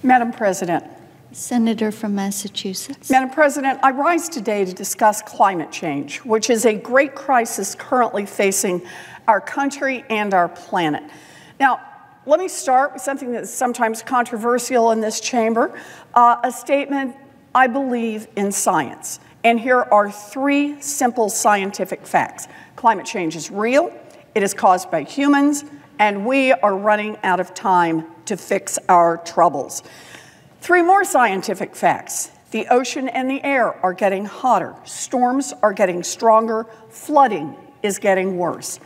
Madam President. Senator from Massachusetts. Madam President, I rise today to discuss climate change, which is a great crisis currently facing our country and our planet. Now, let me start with something that's sometimes controversial in this chamber, a statement: I believe in science. And here are three simple scientific facts. Climate change is real, it is caused by humans, and we are running out of time to fix our troubles. Three more scientific facts. The ocean and the air are getting hotter, storms are getting stronger, flooding is getting worse.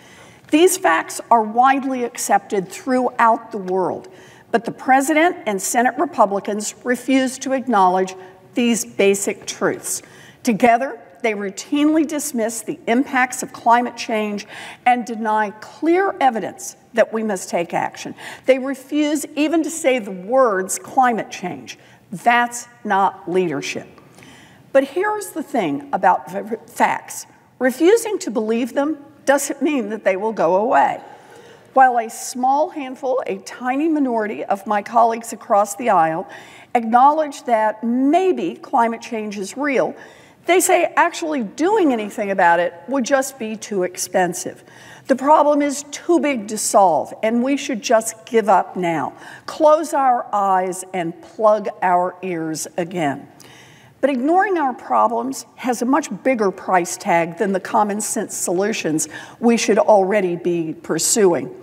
These facts are widely accepted throughout the world, but the President and Senate Republicans refuse to acknowledge these basic truths. Together, they routinely dismiss the impacts of climate change and deny clear evidence that we must take action. They refuse even to say the words climate change. That's not leadership. But here's the thing about facts. Refusing to believe them doesn't mean that they will go away. While a small handful, a tiny minority of my colleagues across the aisle acknowledge that maybe climate change is real, they say actually doing anything about it would just be too expensive. The problem is too big to solve, and we should just give up now, close our eyes, and plug our ears again. But ignoring our problems has a much bigger price tag than the common sense solutions we should already be pursuing.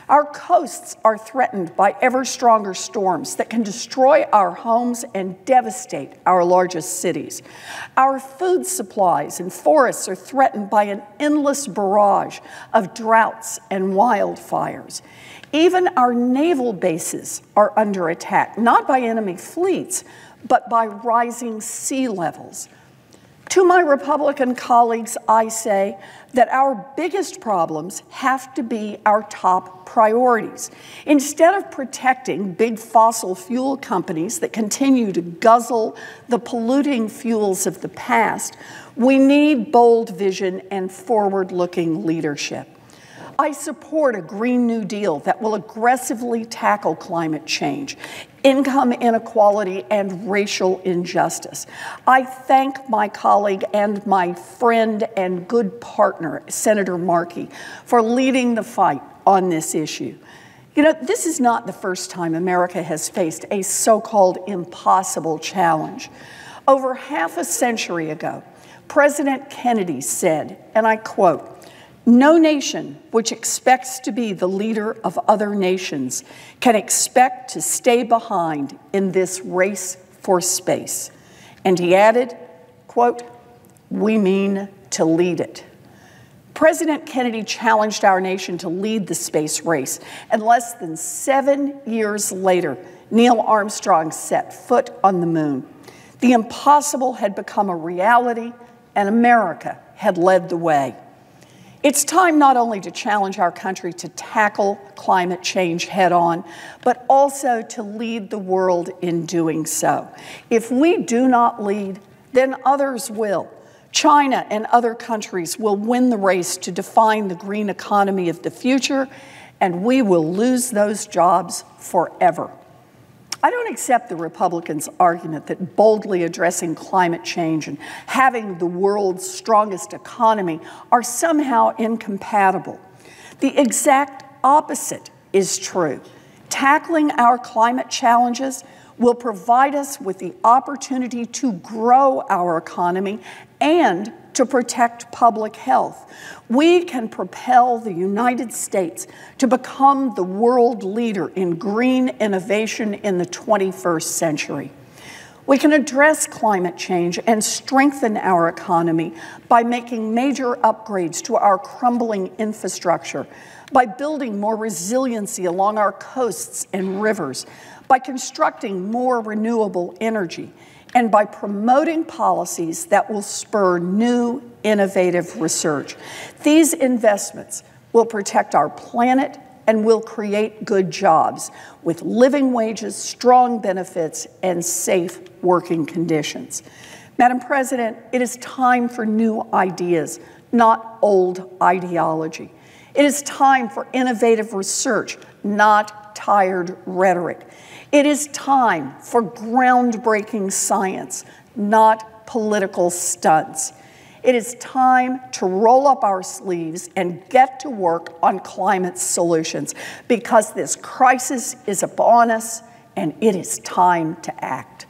Our coasts are threatened by ever stronger storms that can destroy our homes and devastate our largest cities. Our food supplies and forests are threatened by an endless barrage of droughts and wildfires. Even our naval bases are under attack, not by enemy fleets, but by rising sea levels. To my Republican colleagues, I say that our biggest problems have to be our top priorities. Instead of protecting big fossil fuel companies that continue to guzzle the polluting fuels of the past, we need bold vision and forward-looking leadership. I support a Green New Deal that will aggressively tackle climate change, income inequality, and racial injustice. I thank my colleague and my friend and good partner, Senator Markey, for leading the fight on this issue. You know, this is not the first time America has faced a so-called impossible challenge. Over half a century ago, President Kennedy said, and I quote, "No nation which expects to be the leader of other nations can expect to stay behind in this race for space." And he added, quote, "We mean to lead it." President Kennedy challenged our nation to lead the space race, and less than 7 years later, Neil Armstrong set foot on the moon. The impossible had become a reality, and America had led the way. It's time not only to challenge our country to tackle climate change head-on, but also to lead the world in doing so. If we do not lead, then others will. China and other countries will win the race to define the green economy of the future, and we will lose those jobs forever. I don't accept the Republicans' argument that boldly addressing climate change and having the world's strongest economy are somehow incompatible. The exact opposite is true. Tackling our climate challenges will provide us with the opportunity to grow our economy and to protect public health. We can propel the United States to become the world leader in green innovation in the 21st century. We can address climate change and strengthen our economy by making major upgrades to our crumbling infrastructure, by building more resiliency along our coasts and rivers, by constructing more renewable energy, and by promoting policies that will spur new, innovative research. These investments will protect our planet and will create good jobs with living wages, strong benefits, and safe working conditions. Madam President, it is time for new ideas, not old ideology. It is time for innovative research, not tired rhetoric. It is time for groundbreaking science, not political stunts. It is time to roll up our sleeves and get to work on climate solutions because this crisis is upon us and it is time to act.